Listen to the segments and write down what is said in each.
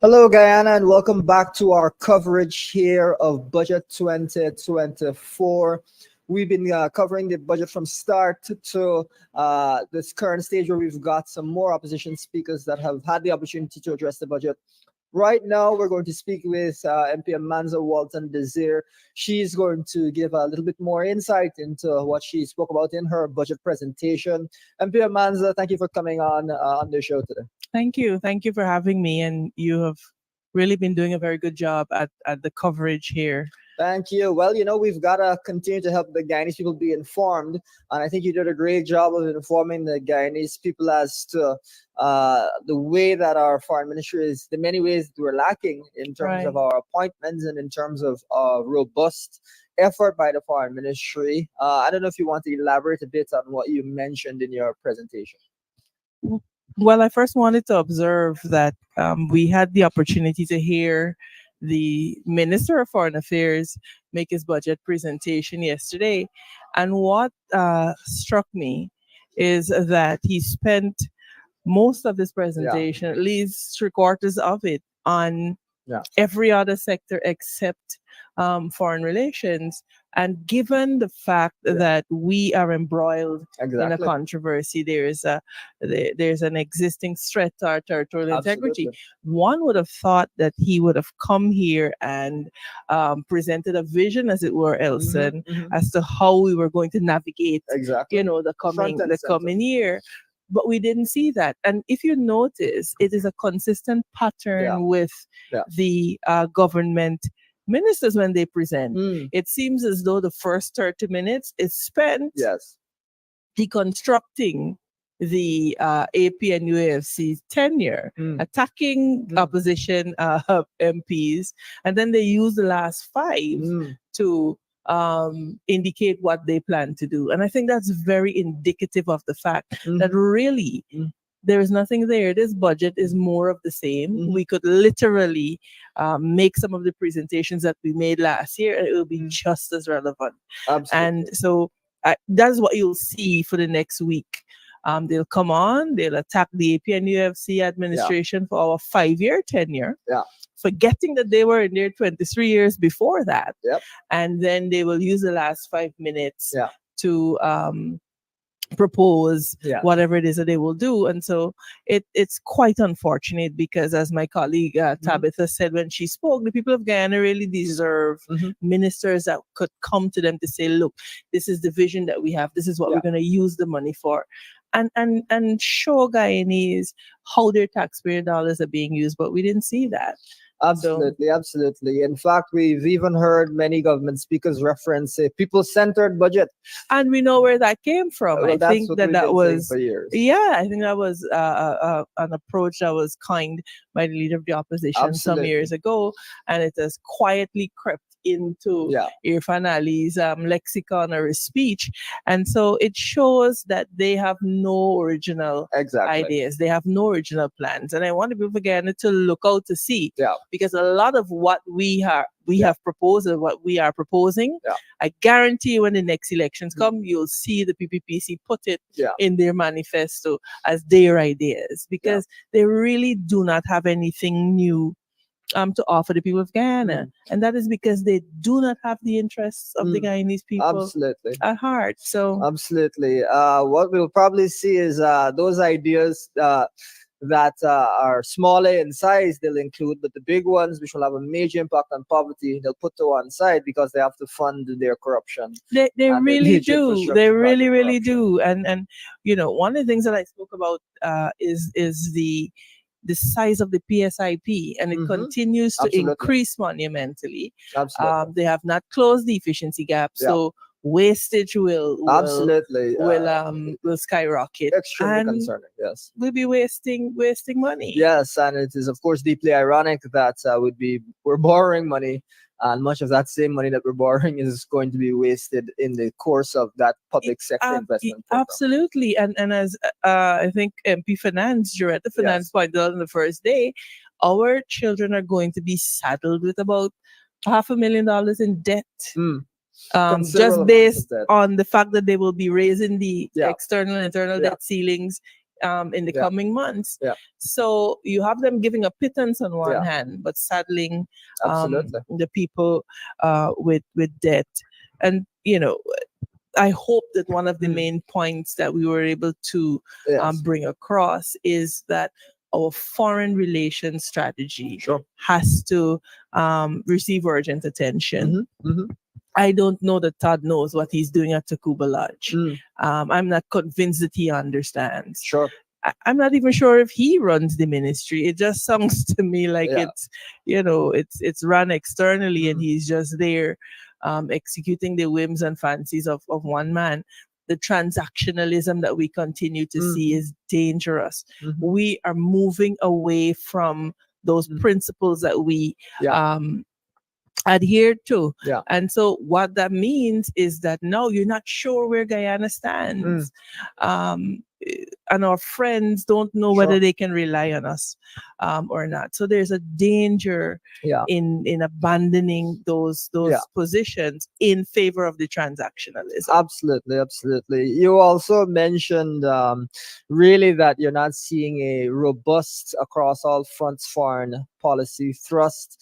Hello, Guyana, and welcome back to our coverage here of Budget 2024. We've been covering the budget from start to this current stage where we've got some more opposition speakers that have had the opportunity to address the budget. Right now, we're going to speak with MP Amanza Walton Desir. She's going to give a little bit more insight into what she spoke about in her budget presentation. MP Amanza, thank you for coming on the show today. Thank you. Thank you for having me. And you have really been doing a very good job at the coverage here. Thank you. Well, we've got to continue to help the Guyanese people be informed. And I think you did a great job of informing the Guyanese people as to the way that our foreign ministry is, the many ways that we're lacking in terms Right. of our appointments and in terms of robust effort by the foreign ministry. I don't know if you want to elaborate a bit on what you mentioned in your presentation. Well, I first wanted to observe that we had the opportunity to hear the Minister of Foreign Affairs make his budget presentation yesterday. And what struck me is that he spent most of his presentation, at least three quarters of it, on Yeah. every other sector except foreign relations. And given the fact that we are embroiled in a Exactly. controversy, there's an existing threat to our territorial integrity. Absolutely. One would have thought that he would have come here and presented a vision, as it were, Elson, as to how we were going to navigate, Exactly. the Front and coming year. But we didn't see that. And if you notice, it is a consistent pattern Yeah. with Yeah. the government ministers when they present. Mm. It seems as though the first 30 minutes is spent Yes. deconstructing the AP and UAFC tenure, Mm. attacking opposition MPs, and then they use the last five Mm. to indicate what they plan to do. And I think that's very indicative of the fact that really there is nothing there. This budget is more of the same. We could literally make some of the presentations that we made last year, and it will be just as relevant. Absolutely. And so that's what you'll see for the next week. They'll come on, they'll attack the AP and UFC administration for our 5-year tenure, Yeah. forgetting that they were in there 23 years before that. Yep. And then they will use the last 5 minutes Yeah. to propose Yeah. whatever it is that they will do. And so it's quite unfortunate because, as my colleague Tabitha said when she spoke, the people of Guyana really deserve ministers that could come to them to say, look, this is the vision that we have. This is what we're going to use the money for. And show Guyanese how their taxpayer dollars are being used. But we didn't see that. Absolutely, absolutely. In fact, we've even heard many government speakers reference a people-centered budget. And we know where that came from. Well, I that's think what that we've that been saying was, for years. yeah, I think that was an approach that was coined by the leader of the opposition some Absolutely. years ago, and it has quietly crept into Yeah. Irfan Ali's lexicon or his speech. And so it shows that they have no original Exactly. ideas. They have no original plans. And I want people again to look out to see, Yeah. because a lot of what we have proposed and what we are proposing, Yeah. I guarantee you when the next elections come, you'll see the PPPC put it Yeah. in their manifesto as their ideas, because they really do not have anything new to offer the people of Guyana. And that is because they do not have the interests of the Guyanese people Absolutely. at heart. So Absolutely. What we'll probably see is those ideas that are smaller in size, they'll include, but the big ones, which will have a major impact on poverty, they'll put to one side because they have to fund their corruption. They And really major do. infrastructure They project really corruption. do. And one of the things that I spoke about is the size of the PSIP, and it continues to Absolutely. increase monumentally. Absolutely. They have not closed the efficiency gap, so wastage will Absolutely. skyrocket, Extremely and concerning. Yes. we'll be wasting money. Yes, and it is of course deeply ironic that we're borrowing money, and much of that same money that we're borrowing is going to be wasted in the course of that public sector investment program. Absolutely, and as I think MP Finance, Director Finance, pointed out on the first day, our children are going to be saddled with about $500,000 in debt. Considerable Just amounts based of debt. on the fact that they will be raising the Yeah. external and internal Yeah. debt ceilings in the Yeah. coming months. Yeah. So you have them giving a pittance on one Yeah. hand, but saddling Absolutely. the people with debt. And I hope that one of the Mm. main points that we were able to Yes. bring across is that our foreign relations strategy Sure. has to receive urgent attention. I don't know that Todd knows what he's doing at Tacuba Lodge. I'm not convinced that he understands. Sure. I'm not even sure if he runs the ministry. It just sounds to me like Yeah. it's run externally and Mhm. he's just there executing the whims and fancies of one man. The transactionalism that we continue to see is dangerous. We are moving away from those principles that we Yeah. adhere to. Yeah. And so what that means is that no, you're not sure where Guyana stands. And our friends don't know whether Sure. they can rely on us or not. So there's a danger Yeah. in abandoning those Yeah. positions in favor of the transactionalism. Absolutely, absolutely. You also mentioned really that you're not seeing a robust across all fronts foreign policy thrust.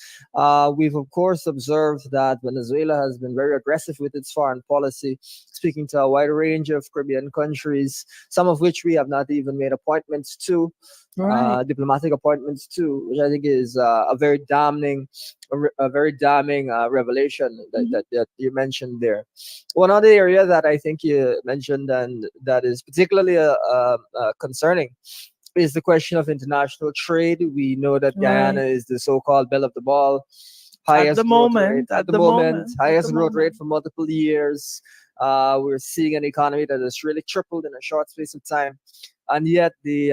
We've of course observed that Venezuela has been very aggressive with its foreign policy, speaking to a wide range of Caribbean countries, some of which we have not even made appointments to. Right. Diplomatic appointments too, which I think is a very damning, revelation that you mentioned there. One other area that I think you mentioned and that is particularly concerning is the question of international trade. We know that Guyana Right. is the so-called belle of the ball, At the growth rate moment, at at the the moment, moment, at highest the growth rate moment. for multiple years. We're seeing an economy that has really tripled in a short space of time, and yet the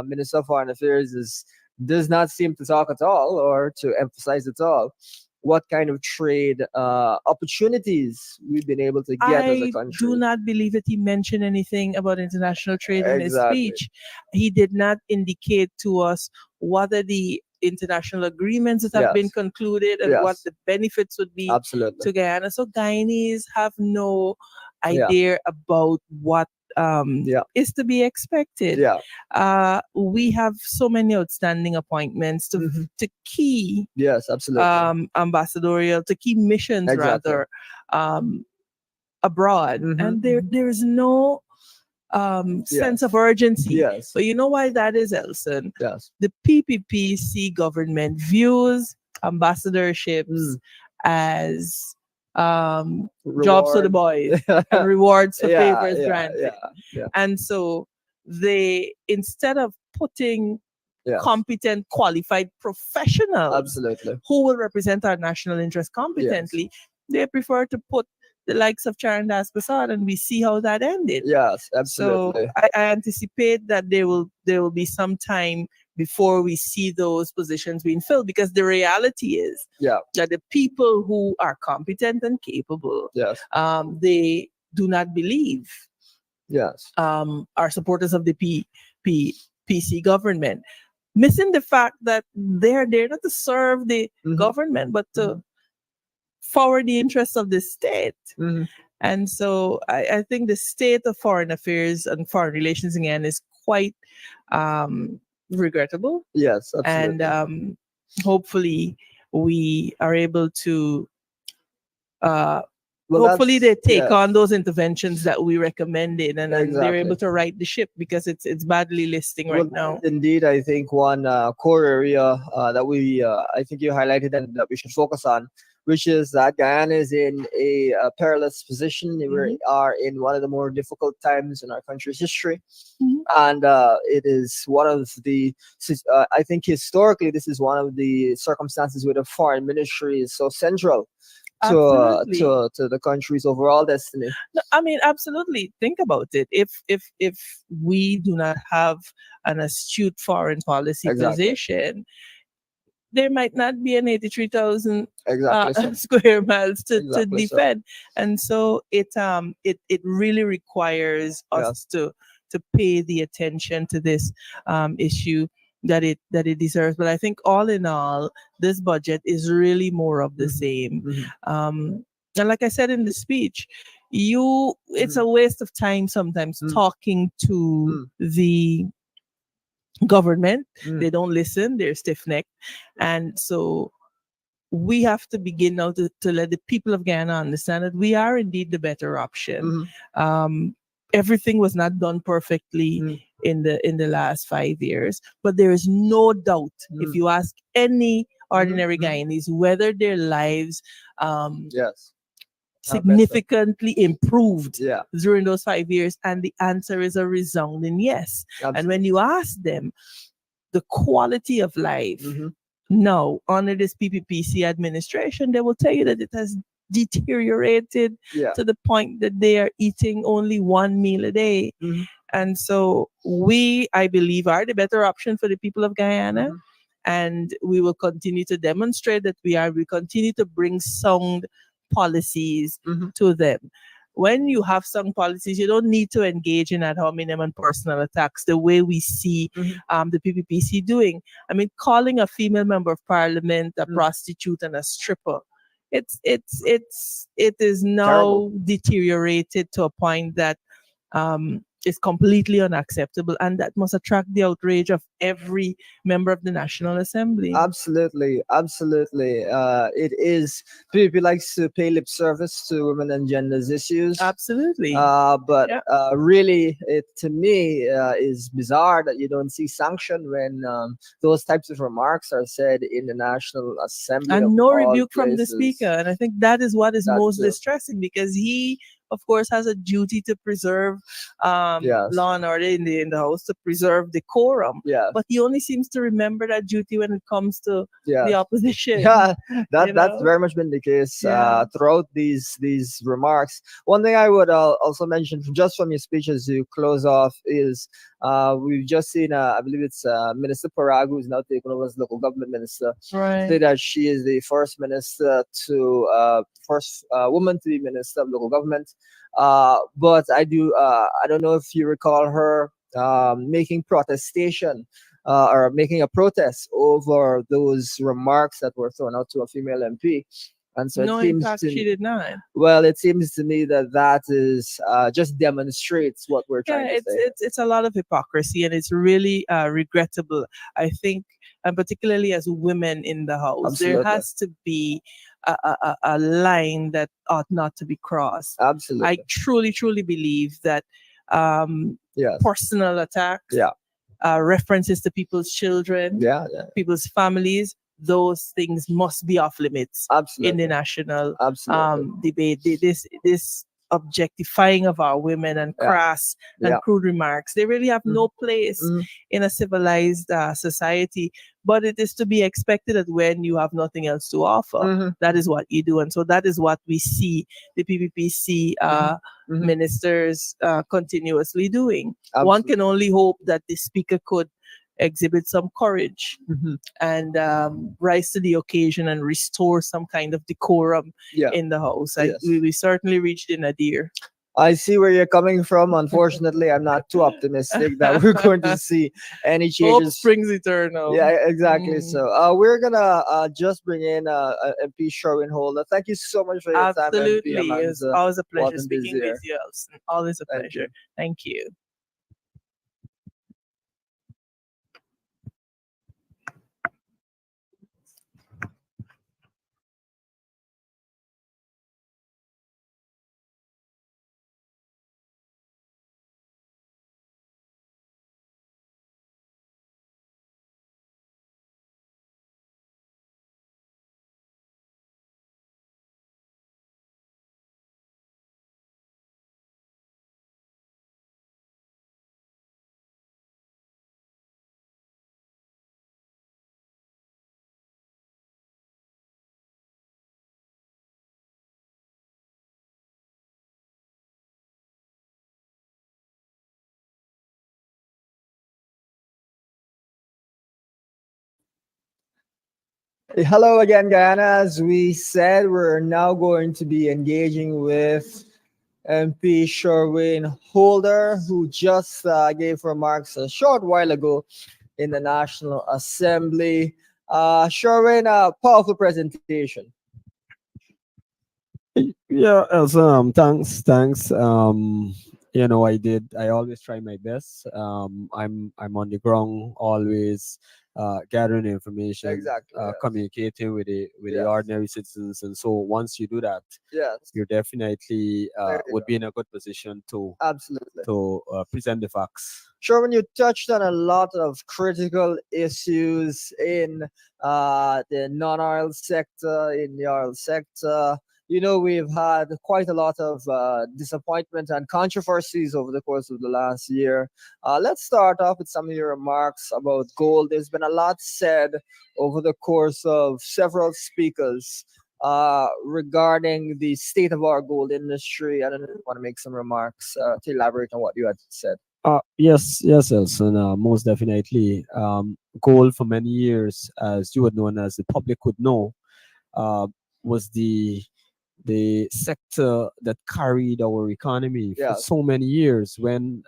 Minister of Foreign Affairs does not seem to talk at all or to emphasize at all what kind of trade opportunities we've been able to get as a I country. do not believe that he mentioned anything about international trade in his Exactly. speech. He did not indicate to us what are the international agreements that have been Yes. concluded and what Yes. the benefits would be Absolutely. to Guyana. So Guyanese have no Yeah. idea about what Yeah. is to be expected. Yeah. We have so many outstanding appointments Mhm. to key Yes. Absolutely. ambassadorial, to key missions Exactly. rather, abroad, and there's no sense of urgency. Yes. But you know why that is, Elson? Yes. The PPPC government views ambassadorships as jobs for the boys and rewards for Yeah. favors Yeah. granted. Yeah. And so they, instead of putting Yeah. competent, qualified professionals Absolutely. who will represent our national interest competently, they prefer to put the likes of Charan Das Prasad, and we see how that ended. Yes. So Absolutely. I anticipate that there will be some time before we see those positions being filled, because the reality is Yeah. that the people who are competent and capable, Yes. they do not believe Yes. are supporters of the PC government, missing the fact that they're there not to serve the government, but to forward the interests of the state. And so I think the state of foreign affairs and foreign relations again is quite regrettable. Yes. Absolutely. And hopefully we are able to hopefully they take on those interventions that we recommended, and they're able to right the ship, because it's badly listing right now. Indeed, I think one core area that I think you highlighted and that we should focus on, which is that Guyana is in a perilous position. We are in one of the more difficult times in our country's history. And it is one of the, I think historically, this is one of the circumstances where the foreign ministry is so central to the country's overall destiny. No, I mean, absolutely. Think about it. If we do not have an astute foreign policy position, there might not be an 83,000 square miles to defend. And so it really requires us to pay the attention to this issue that it deserves. But I think all in all, this budget is really more of the same. And like I said in the speech, it's a waste of time sometimes talking to Mm. the government. Mm. They don't listen, they're stiff-necked. And so we have to begin now to let the people of Guyana understand that we are indeed the better option. Everything was not done perfectly in the last 5 years, but there is no doubt if you ask any ordinary Guyanese whether their lives Yes. significantly improved Yeah. during those 5 years, and the answer is a resounding yes. Absolutely. And when you ask them the quality of life now under this PPPC administration, they will tell you that it has deteriorated to the point that they are eating only one meal a day. And so we, I believe, are the better option for the people of Guyana. And we will continue to demonstrate that we continue to bring sound policies to them. When you have some policies, you don't need to engage in ad hominem and personal attacks the way we see the PPPC doing. I mean, calling a female member of parliament a prostitute and a stripper, it is now Terrible. deteriorated to a point that is completely unacceptable, and that must attract the outrage of every member of the National Assembly. Absolutely, absolutely. It is. PPP likes to pay lip service to women and genders issues. Absolutely. But really, it to me is bizarre that you don't see sanction when those types of remarks are said in the National Assembly. And of no all rebuke from the places. Speaker. And I think that is what is That most too. distressing, because he, of course, has a duty to preserve Yes. law and order in the House, to preserve decorum. Yeah. But he only seems to remember that duty when it comes to Yeah. the opposition. Yeah, that's know? very much been the case Yeah. throughout these remarks. One thing I would also mention, just from your speech as you close off, is we've just seen, I believe it's Minister Parag, who's now taken over as local government minister, Right. say that she is the first minister first woman to be minister of local government. But I don't know if you recall her making protestation. Or making a protest over those remarks that were thrown out to a female MP. And so No, it in seems fact, to she did not. well, it seems to me that is just demonstrates what we're trying to say. It's a lot of hypocrisy, and it's really regrettable. I think, and particularly as women in the House, there Absolutely. has to be a line that ought not to be crossed. Absolutely. I truly believe that Yes. personal attacks, Yeah. references to people's children, Yeah. people's families, those things must be off limits Absolutely. in the national Absolutely. debate. This objectifying of our women and crass and crude remarks, they really have no place in a civilized society. But it is to be expected that when you have nothing else to offer, that is what you do. And so that is what we see the PPPC ministers continuously doing. Absolutely. One can only hope that the Speaker could exhibit some courage and rise to the occasion and restore some kind of decorum in the House. Yes. We certainly reached in nadir. I see where you're coming from. Unfortunately, I'm not too optimistic that we're going to see any Hope changes. springs eternal. Yeah, exactly. So we're gonna just bring in MP Sherwin Holder. Thank you so much for your time, MP. Absolutely. It's always a pleasure wasn't busy speaking there. with you, Alston. Always a Thank pleasure. you. Thank you. Hello again, Guyana. As we said, we're now going to be engaging with MP Sherwin Holder, who just gave remarks a short while ago in the National Assembly. Sherwin, powerful presentation. Yeah, also, thanks. I always try my best. I'm on the ground, always gathering information, Exactly. Yes. communicating with the Yes. ordinary citizens, and so once you do that, Yes. you definitely There you would go. be in a good position Absolutely. to present the facts. Sherman, you touched on a lot of critical issues in the non-oil sector, in the oil sector. You know, we've had quite a lot of disappointment and controversies over the course of the last year. Let's start off with some of your remarks about gold. There's been a lot said over the course of several speakers regarding the state of our gold industry. I don't know if you want to make some remarks to elaborate on what you had said. Yes, Elson. Most definitely. Gold for many years, as you would know and as the public would know, uh, was the sector that carried our economy for Yes. so many years when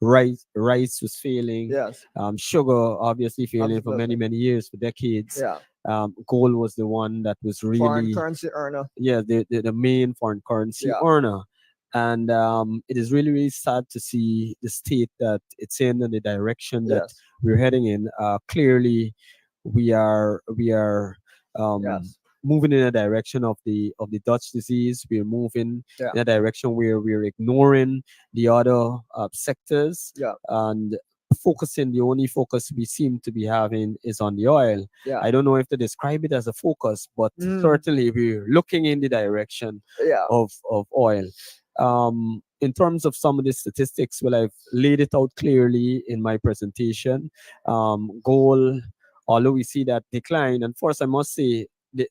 rice was failing, Yes. sugar obviously failing for many Absolutely. many years, for decades. Yeah. Gold was the one that was Foreign really, currency earner. yeah, the main foreign currency Yeah. earner. And it is really, really sad to see the state that it's in and the direction that Yes. we're heading in. Clearly, we are um, Yes. moving in a direction of the Dutch disease. We're moving Yeah. in a direction where we're ignoring the other sectors Yeah. and focusing. The only focus we seem to be having is on the oil. Yeah. I don't know if to describe it as a focus, but Mm. certainly we're looking in the direction Yeah. of oil. In terms of some of the statistics, well, I've laid it out clearly in my presentation. Gold, although we see that decline, and first I must say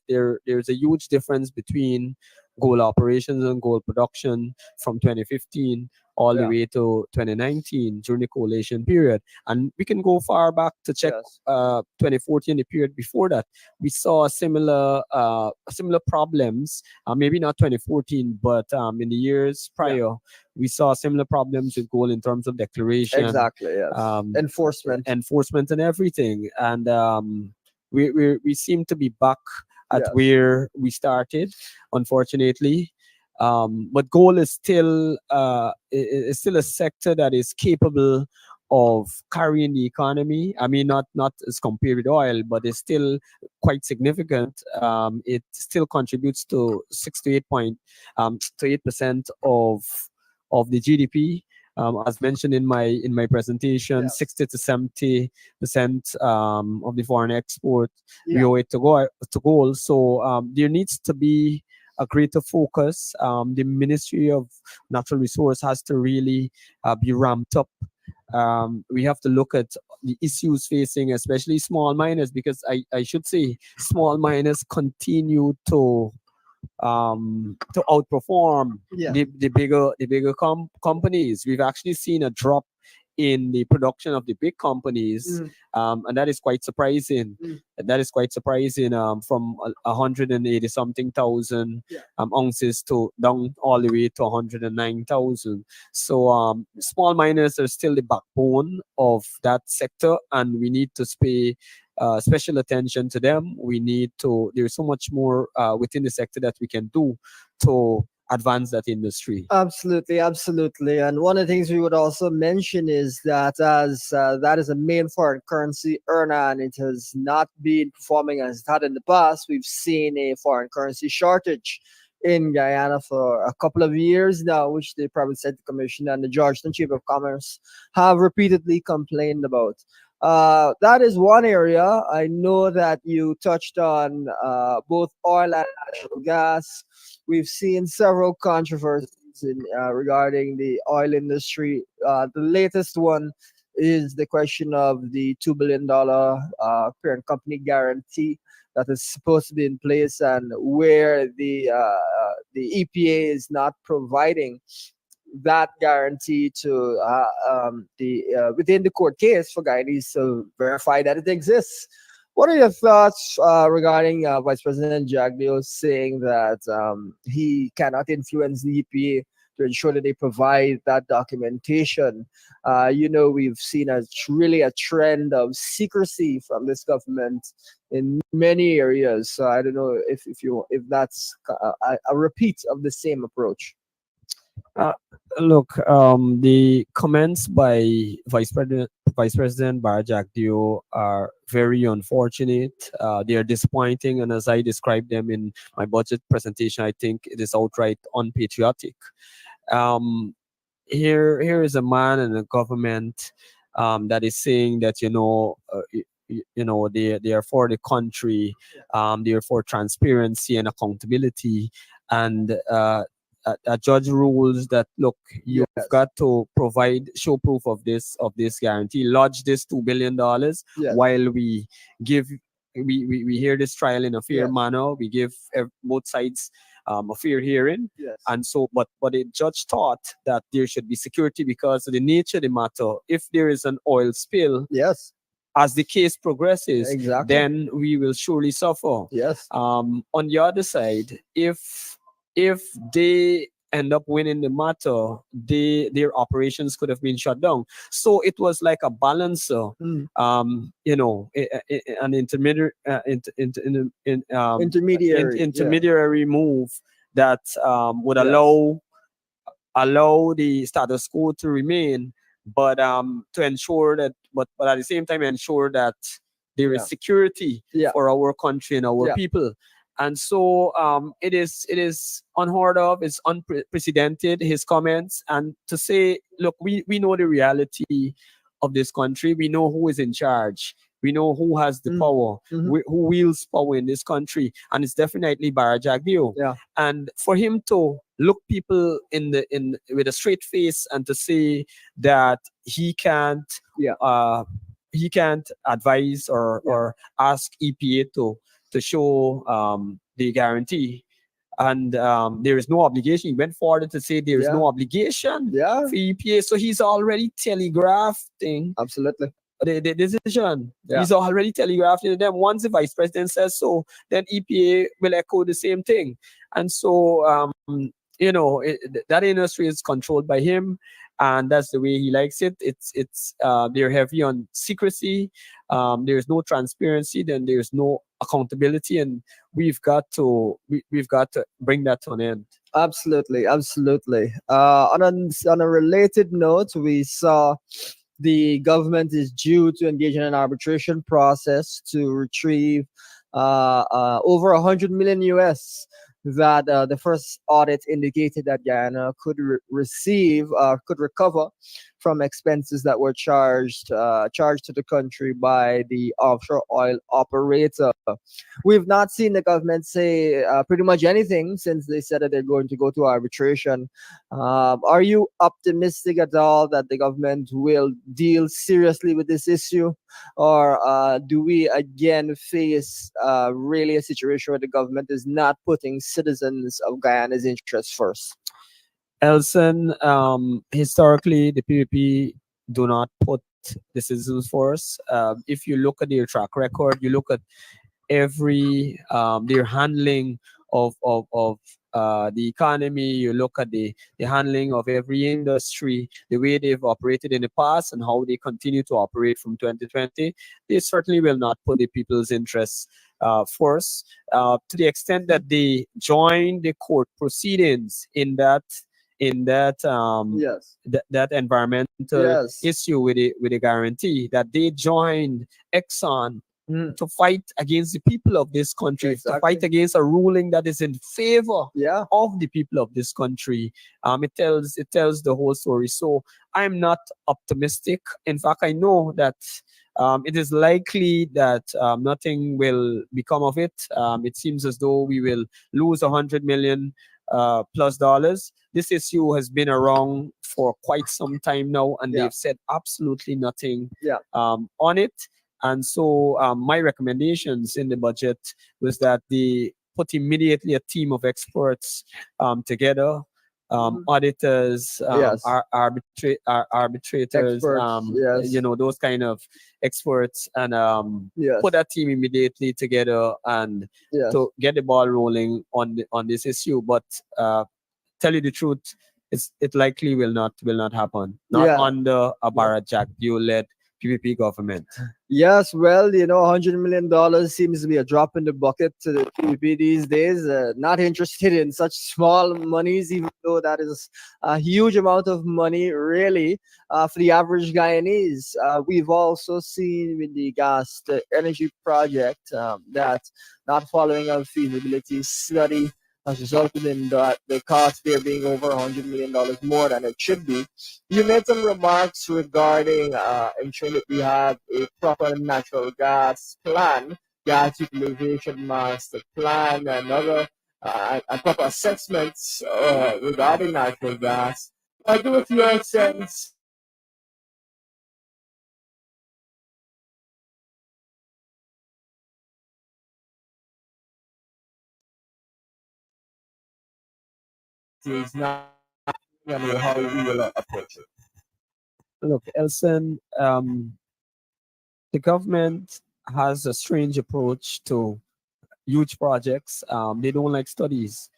there's a huge difference between gold operations and gold production from 2015 all the Yeah. way to 2019 during the coalition period. And we can go far back to check Yes. 2014, the period before that. We saw similar problems, maybe not 2014, but in the years Yeah. prior, we saw similar problems with gold in terms of declaration, Exactly. Yes. um, Enforcement. enforcement, and everything. And we seem to be back at Yes. where we started, unfortunately. But gold is still a sector that is capable of carrying the economy. I mean, not as compared with oil, but it's still quite significant. It still contributes to 8% of the GDP. As mentioned in my presentation, Yes. 60 to 70% of the foreign export we Yeah. owe it to gold. So there needs to be a greater focus. The Ministry of Natural Resource has to really be ramped up. We have to look at the issues facing, especially small miners, because I should say small miners continue to outperform Yeah. the bigger companies. We've actually seen a drop in the production of the big companies, Mm. and that is quite surprising. Mm. That is quite surprising. From 180 something thousand Yeah. ounces to down all the way to 109,000. So small miners are still the backbone of that sector, and we need to pay special attention to them. We need to. There's so much more within the sector that we can do to advance that industry. Absolutely, absolutely. And one of the things we would also mention is that as that is a main foreign currency earner and it has not been performing as it had in the past, we've seen a foreign currency shortage in Guyana for a couple of years now, which the Private Sector Commission and the Georgetown Chamber of Commerce have repeatedly complained about. That is one area. I know that you touched on both oil and natural gas. We've seen several controversies regarding the oil industry. The latest one is the question of the $2 billion parent company guarantee that is supposed to be in place, and where the EPA is not providing that guarantee to the within the court case for Guyanese to verify that it exists. What are your thoughts regarding Vice President Jagdeo saying that he cannot influence the EPA to ensure that they provide that documentation. We've seen really a trend of secrecy from this government in many areas. So I don't know if that's a repeat of the same approach. Uh, Look, the comments by Vice President Barajagdio are very unfortunate. They are disappointing, and as I described them in my budget presentation, I think it is outright unpatriotic. Um, here is a man in a government that is saying that they are for the country, they are for transparency and accountability, and a judge rules that, look, you've Yes. got to show proof of this guarantee, lodge this $2 billion Yes. while we give we hear this trial in a fair Yes. manner. We give both sides a fair hearing. Yes. And so, but the judge thought that there should be security because of the nature of the matter. If there is an oil spill, Yes. as the case progresses, Exactly. then we will surely suffer. Yes. On the other side, if they end up winning the matter, their operations could have been shut down. So it was like a balancer, Mm. an intermediary, Intermediary. intermediary move that would Yes. allow the status quo to remain, but to ensure that, but at the same time ensure that there is Yeah. security Yeah. for our country and our Yeah. people. And so it is unheard of, it's unprecedented, his comments, and to say, look, we know the reality of this country, we know who is in charge, we know who has the Mm. power, Mhm. who wields power in this country, and it's definitely Barajagdio. Yeah. And for him to look people in with a straight face and to say that he can't Yeah. he can't advise or ask EPA to show the guarantee, and there is no obligation. He went forward to say there is Yeah. no obligation Yeah. for EPA, so he's already telegraphing Absolutely. the decision. Yeah. He's already telegraphing to them. Once the vice president says so, then EPA will echo the same thing. And so, that industry is controlled by him, and that's the way he likes it. They're heavy on secrecy. There's no transparency. Then there's no accountability, and we've got to bring that to an end. Absolutely. Absolutely. On a related note, we saw the government is due to engage in an arbitration process to retrieve over 100 million US that the first audit indicated that Guyana could could recover from expenses that were charged to the country by the offshore oil operator. We've not seen the government say pretty much anything since they said that they're going to go to arbitration. Are you optimistic at all that the government will deal seriously with this issue, or do we again face really a situation where the government is not putting citizens of Guyana's interests first? Elson, historically, the PPP do not put the citizens first. If you look at their track record, you look at every their handling of the economy, you look at the handling of every industry, the way they've operated in the past and how they continue to operate from 2020, they certainly will not put the people's interests first. To the extent that they join the court proceedings in that Yes. that environmental Yes. issue with the guarantee, that they joined Exxon Mm. to fight against the people of this country, to Exactly. fight against a ruling that is in favor Yeah. of the people of this country. It tells the whole story. So I'm not optimistic. In fact, I know that it is likely that nothing will become of it. It seems as though we will lose 100 million plus dollars. This issue has been around for quite some time now, and Yeah. they've said absolutely nothing Yeah. on it. And so my recommendations in the budget was that they put immediately a team of experts together, Mhm. auditors, Yes. arbitrators, Experts, yes. those kind of experts, and Yes. put that team immediately together and Yes. to get the ball rolling on this issue. But tell you the truth, it likely will not happen. Not Yeah. under a Barrett Jack led PPP government. Yes, well, $100 million seems to be a drop in the bucket to the PvP these days. Not interested in such small monies, even though that is a huge amount of money, really, for the average Guyanese. We've also seen with the gas the energy project that not following a feasibility study has resulted in the cost there being over $100 million more than it should be. You made some remarks regarding ensuring that we have a proper natural gas plan, gas utilization master plan, and other and proper assessments regarding natural gas. I do with your sense is not how we will approach it. Look, Elson, the government has a strange approach to huge projects. They don't like studies.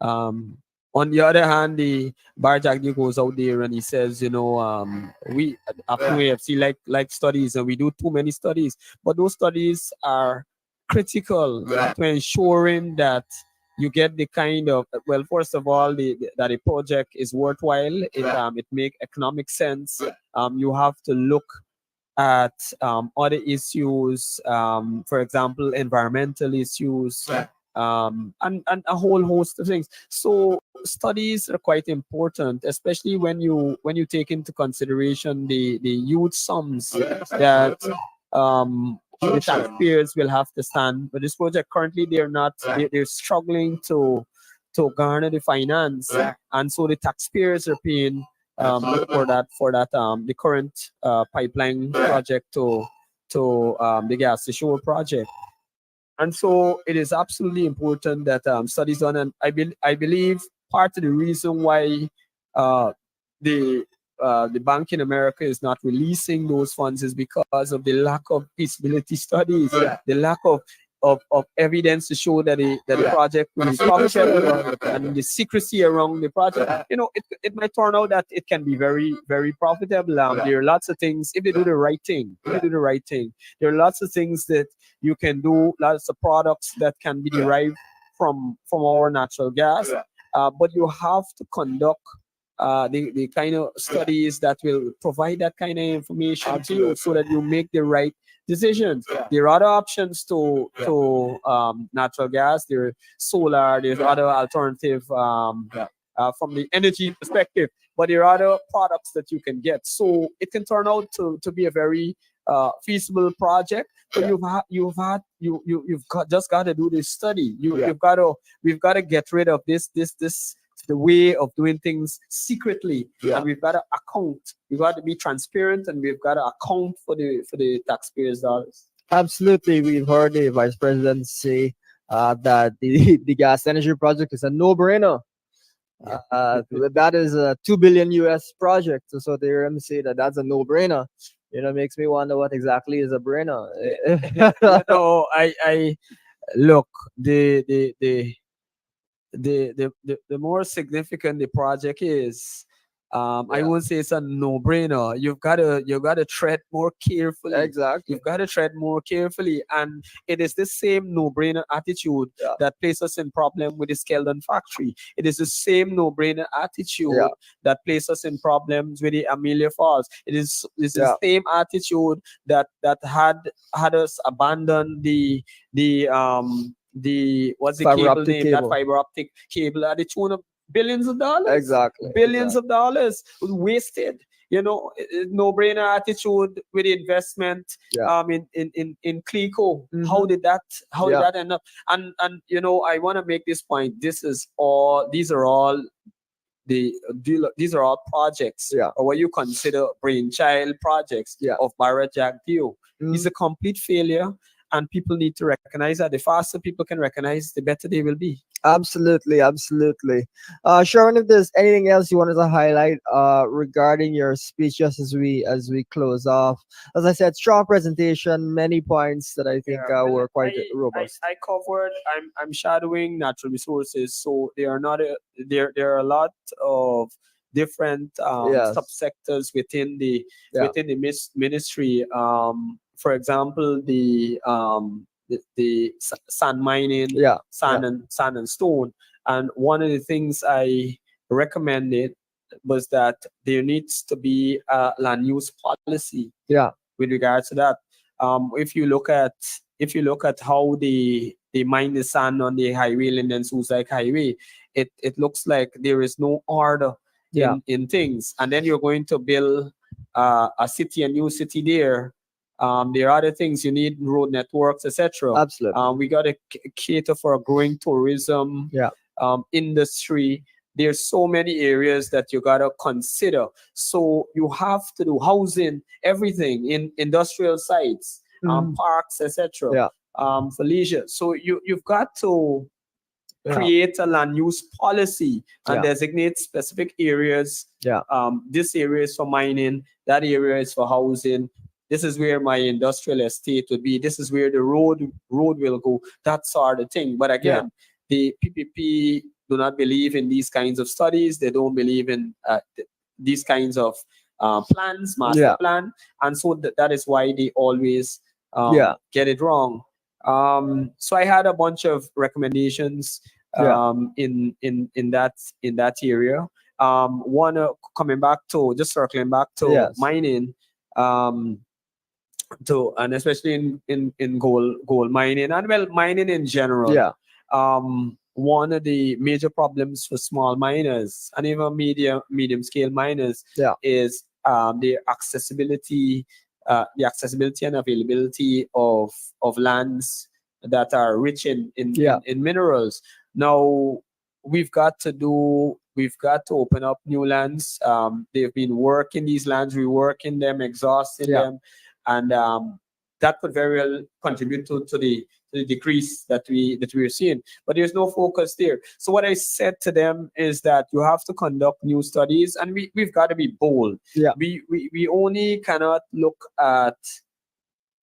On the other hand, the Bar Jagdi goes out there and he says, we at AFC like studies and we do too many studies, but those studies are critical to ensuring that you get the kind of, well, first of all, that a project is worthwhile. It make economic sense. You have to look at other issues, for example, environmental issues, and a whole host of things. So studies are quite important, especially when you take into consideration the huge sums that the taxpayers will have to stand. But this project currently they're struggling to garner the finance, and so the taxpayers are paying for that the current pipeline project to the gas to shore project. And so it is absolutely important that studies done. And I believe part of the reason why the the bank in America is not releasing those funds is because of the lack of feasibility studies, the lack of evidence to show that the project will be profitable, and the secrecy around the project. It might turn out that it can be very, very profitable. There are lots of things if they do the right thing. There are lots of things that you can do, lots of products that can be derived from our natural gas. But you have to conduct the kind of studies that will provide that kind of information to you so that you make the right decisions. There are other options to natural gas. There's solar. There's other alternative from the energy perspective. But there are other products that you can get. So it can turn out to be a very feasible project. But you've just got to do this study. We've got to get rid of this the way of doing things secretly, and we've got to account. We've got to be transparent, and we've got to account for the taxpayers' dollars. Absolutely, we've heard the vice president say that the gas energy project is a no-brainer. That is a $2 billion US project. So they hear him say that that's a no-brainer. Makes me wonder what exactly is a brainer. I look, the more significant the project is, I won't say it's a no-brainer. You've got to tread more carefully. Exactly. You've got to tread more carefully, and it is the same no-brainer attitude that places us in problem with the Skeldon factory. It is the same no-brainer attitude that places us in problems with the Amelia Falls. It is the same attitude that had us abandon the what's the cable name? That fiber optic cable at the tune of billions of dollars. Exactly. Billions of dollars wasted. No-brainer attitude with the investment in Clico. Mm-hmm. How did that end up? And I want to make this point. These are all projects, or what you consider brainchild projects of Barrett Jack Dio. It's a complete failure. And people need to recognize that. The faster people can recognize, the better they will be. Absolutely. Sharon, if there's anything else you wanted to highlight regarding your speech, just as we close off. As I said, strong presentation, many points that I think were quite robust. I covered. I'm shadowing natural resources, so there are a lot of different Yes. subsectors within the Yeah. within the ministry. For example, the sand mining, Yeah. sand and stone. And one of the things I recommended was that there needs to be a land use policy Yeah. with regards to that. If you look at how they mine the sand on the highway, Linden Suicide Highway, it looks like there is no order Yeah. in things. And then you're going to build a city, a new city there. There are other things you need, road networks, etc. Absolutely. We got to cater for a growing tourism Yeah. industry. There's so many areas that you gotta consider. So you have to do housing, everything in industrial sites, Mhm. parks, etc. Yeah. For leisure. So you've got to Yeah. create a land use policy and Yeah. designate specific areas. Yeah. This area is for mining, that area is for housing. This is where my industrial estate would be. This is where the road will go. That sort of thing. But again, the PPP do not believe in these kinds of studies. They don't believe in these kinds of plans, master plan, and so that is why they always get it wrong. So I had a bunch of recommendations in that area. One coming back to just circling back to mining. And especially in gold mining and well mining in general. One of the major problems for small miners and even medium scale miners is the accessibility and availability of lands that are rich in minerals. Now we've got to open up new lands. They've been working these lands, reworking them, exhausting them, and that could very well contribute to the decrease that we are seeing. But there's no focus there. So what I said to them is that you have to conduct new studies, and we've got to be bold. We only cannot look at.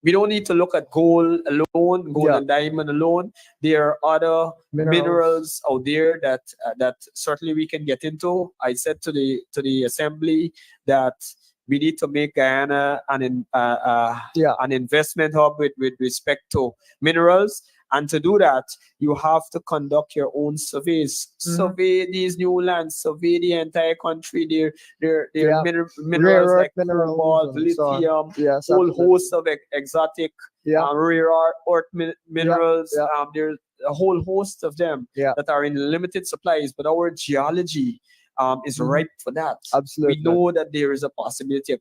We don't need to look at gold alone, gold and diamond alone. There are other minerals out there that certainly we can get into. I said to the assembly that we need to make Guyana an investment hub with respect to minerals. And to do that, you have to conduct your own surveys. Survey these new lands, survey the entire country, their minerals like cobalt, lithium, whole host of exotic rare earth minerals. There's a whole host of them that are in limited supplies, but our geology is ripe for that. Absolutely. We know that there is a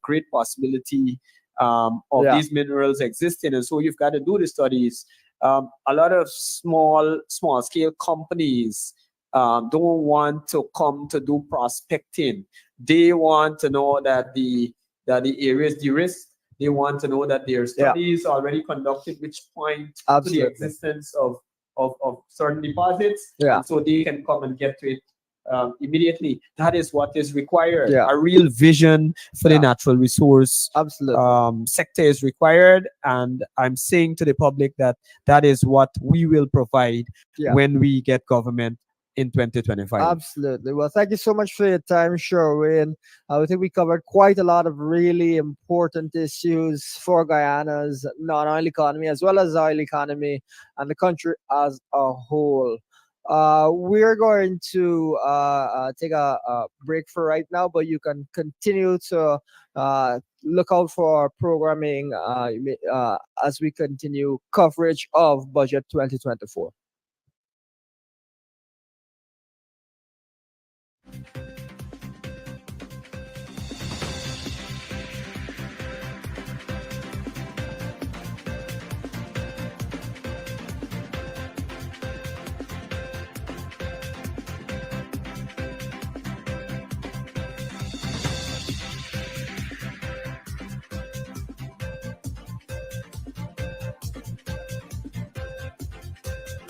great possibility of these minerals existing, and so you've got to do the studies. A lot of small scale companies don't want to come to do prospecting. They want to know that the area is de-risked. They want to know that there are studies already conducted which point to the existence of certain deposits, and so they can come and get to it immediately. That is what is required. A real vision for the natural resource sector is required, and I'm saying to the public that is what we will provide when we get government in 2025. Absolutely. Well, thank you so much for your time, Sherwin. I think we covered quite a lot of really important issues for Guyana's non-oil economy as well as oil economy and the country as a whole. We're going to take a break for right now, but you can continue to look out for our programming as we continue coverage of Budget 2024.